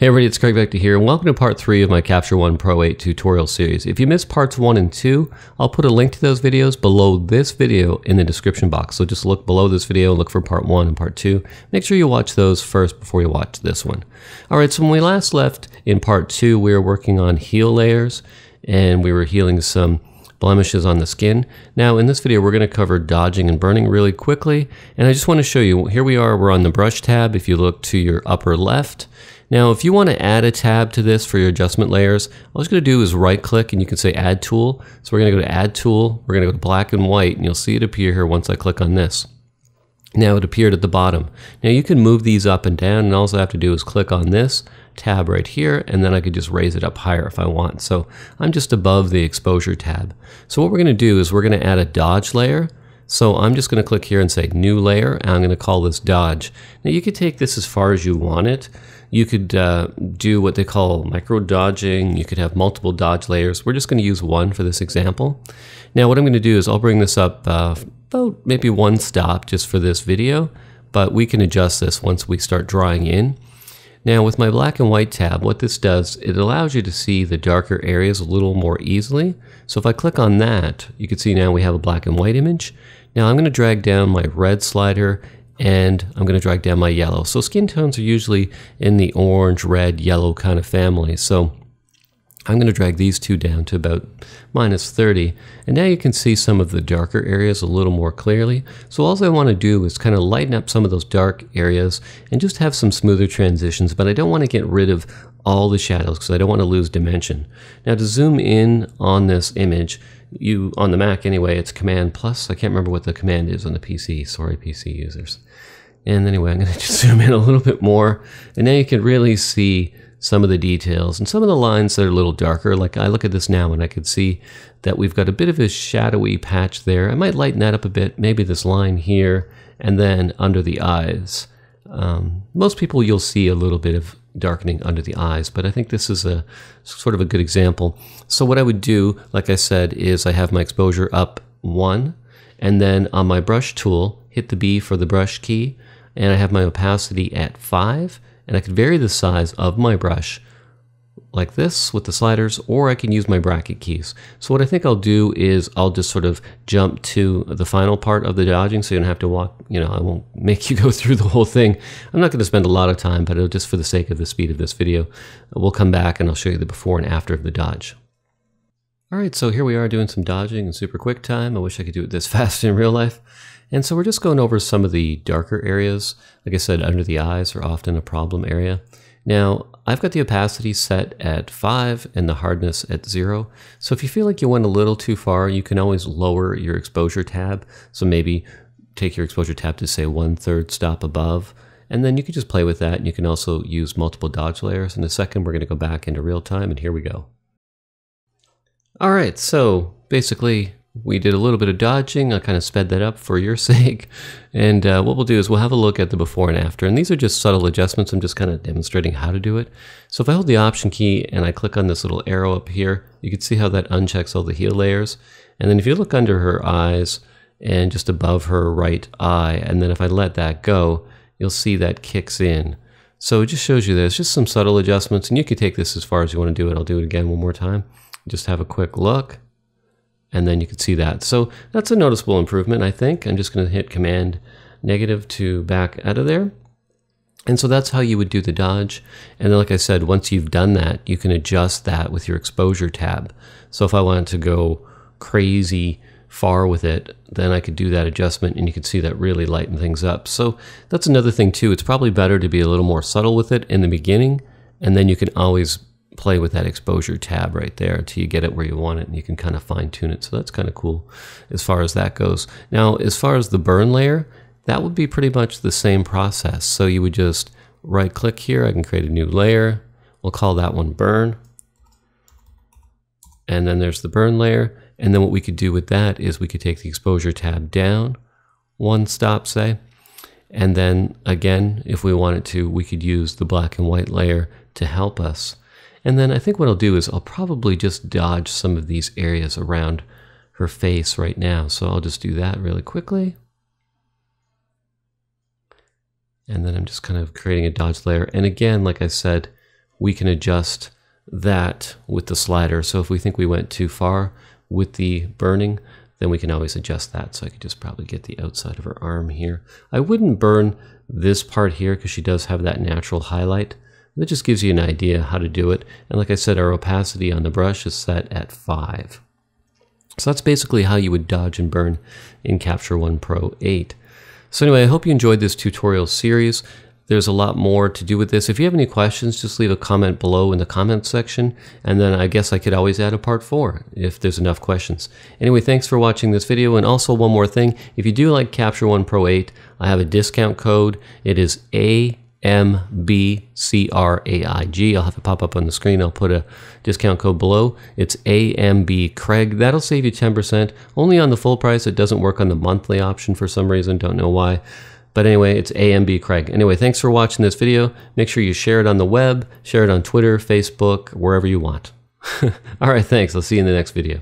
Hey everybody, it's Craig Vector here, and welcome to part 3 of my Capture One Pro 8 tutorial series. If you missed parts 1 and 2, I'll put a link to those videos below this video in the description box. So just look below this video, look for part 1 and part 2. Make sure you watch those first before you watch this one. Alright, so when we last left in part 2, we were working on heel layers, and we were healing some blemishes on the skin. Now in this video we're going to cover dodging and burning really quickly, and I just want to show you, here we are, we're on the brush tab. If you look to your upper left, now if you want to add a tab to this for your adjustment layers, all you're going to do is right click and you can say add tool. So we're going to go to add tool, we're going to go to black and white, and you'll see it appear here once I click on this. Now it appeared at the bottom. Now you can move these up and down, and all I have to do is click on this tab right here, and then I could just raise it up higher if I want. So I'm just above the exposure tab. So what we're going to do is we're going to add a dodge layer. So I'm just going to click here and say new layer, and I'm going to call this dodge. Now you could take this as far as you want it. You could do what they call micro dodging. You could have multiple dodge layers. We're just going to use one for this example. Now what I'm going to do is I'll bring this up about maybe one stop just for this video, but we can adjust this once we start drawing in. Now with my black and white tab, what this does, it allows you to see the darker areas a little more easily. So if I click on that, you can see now we have a black and white image. Now I'm going to drag down my red slider, and I'm going to drag down my yellow. So skin tones are usually in the orange, red, yellow kind of family. So I'm going to drag these two down to about -30. And now you can see some of the darker areas a little more clearly. So all I want to do is kind of lighten up some of those dark areas and just have some smoother transitions. But I don't want to get rid of all the shadows because I don't want to lose dimension. Now to zoom in on this image, on the Mac anyway, it's Command plus. I can't remember what the command is on the PC. Sorry, PC users. And anyway, I'm going to just zoom in a little bit more. And now you can really see some of the details and some of the lines that are a little darker. Like I look at this now and I could see that we've got a bit of a shadowy patch there. I might lighten that up a bit, maybe this line here, and then under the eyes. Most people you'll see a little bit of darkening under the eyes, but I think this is a sort of a good example. So what I would do, like I said, is I have my exposure up 1, and then on my brush tool, hit the B for the brush key, and I have my opacity at 5, and I could vary the size of my brush like this with the sliders, or I can use my bracket keys. So what I think I'll do is I'll just sort of jump to the final part of the dodging so you don't have to walk, I won't make you go through the whole thing. I'm not going to spend a lot of time, but just for the sake of the speed of this video, we'll come back and I'll show you the before and after of the dodge. Alright, so here we are doing some dodging in super quick time. I wish I could do it this fast in real life. And so we're just going over some of the darker areas. Like I said, under the eyes are often a problem area. Now, I've got the opacity set at 5 and the hardness at 0. So if you feel like you went a little too far, you can always lower your exposure tab. So maybe take your exposure tab to say 1/3 stop above. And then you can just play with that. And you can also use multiple dodge layers. In a second, we're going to go back into real time, and here we go. All right, so basically, we did a little bit of dodging. I kind of sped that up for your sake. And what we'll do is we'll have a look at the before and after. And these are just subtle adjustments. I'm just kind of demonstrating how to do it. So if I hold the Option key and I click on this little arrow up here, you can see how that unchecks all the heel layers. And then if you look under her eyes and just above her right eye, and then if I let that go, you'll see that kicks in. So it just shows you that it's just some subtle adjustments. And you can take this as far as you want to do it. I'll do it again one more time. Just have a quick look. And then you can see that. So that's a noticeable improvement, I think. I'm just going to hit Command negative to back out of there. And so that's how you would do the dodge. And then, like I said, once you've done that, you can adjust that with your exposure tab. So if I wanted to go crazy far with it, then I could do that adjustment, and you can see that really lighten things up. So that's another thing too. It's probably better to be a little more subtle with it in the beginning, and then you can always play with that exposure tab right there until you get it where you want it, and you can kind of fine tune it. So that's kind of cool as far as that goes. Now, as far as the burn layer, that would be pretty much the same process. So you would just right click here. I can create a new layer. We'll call that one burn. And then there's the burn layer. And then what we could do with that is we could take the exposure tab down 1 stop, say. And then again, if we wanted to, we could use the black and white layer to help us. And then I think what I'll do is I'll probably just dodge some of these areas around her face right now. So I'll just do that really quickly. And then I'm just kind of creating a dodge layer. And again, like I said, we can adjust that with the slider. So if we think we went too far with the burning, then we can always adjust that. So I could just probably get the outside of her arm here. I wouldn't burn this part here because she does have that natural highlight. That just gives you an idea how to do it. And like I said, our opacity on the brush is set at 5. So that's basically how you would dodge and burn in Capture One Pro 8. So anyway, I hope you enjoyed this tutorial series. There's a lot more to do with this. If you have any questions, just leave a comment below in the comments section, and then I guess I could always add a part 4 if there's enough questions. Anyway, thanks for watching this video, and also one more thing. If you do like Capture One Pro 8, I have a discount code. It is AMBCRAIG. I'll have it pop up on the screen. I'll put a discount code below. It's AMBCraig. That'll save you 10%. Only on the full price. It doesn't work on the monthly option for some reason. Don't know why. But anyway, it's AMBCraig. Anyway, thanks for watching this video. Make sure you share it on the web, share it on Twitter, Facebook, wherever you want. All right, thanks. I'll see you in the next video.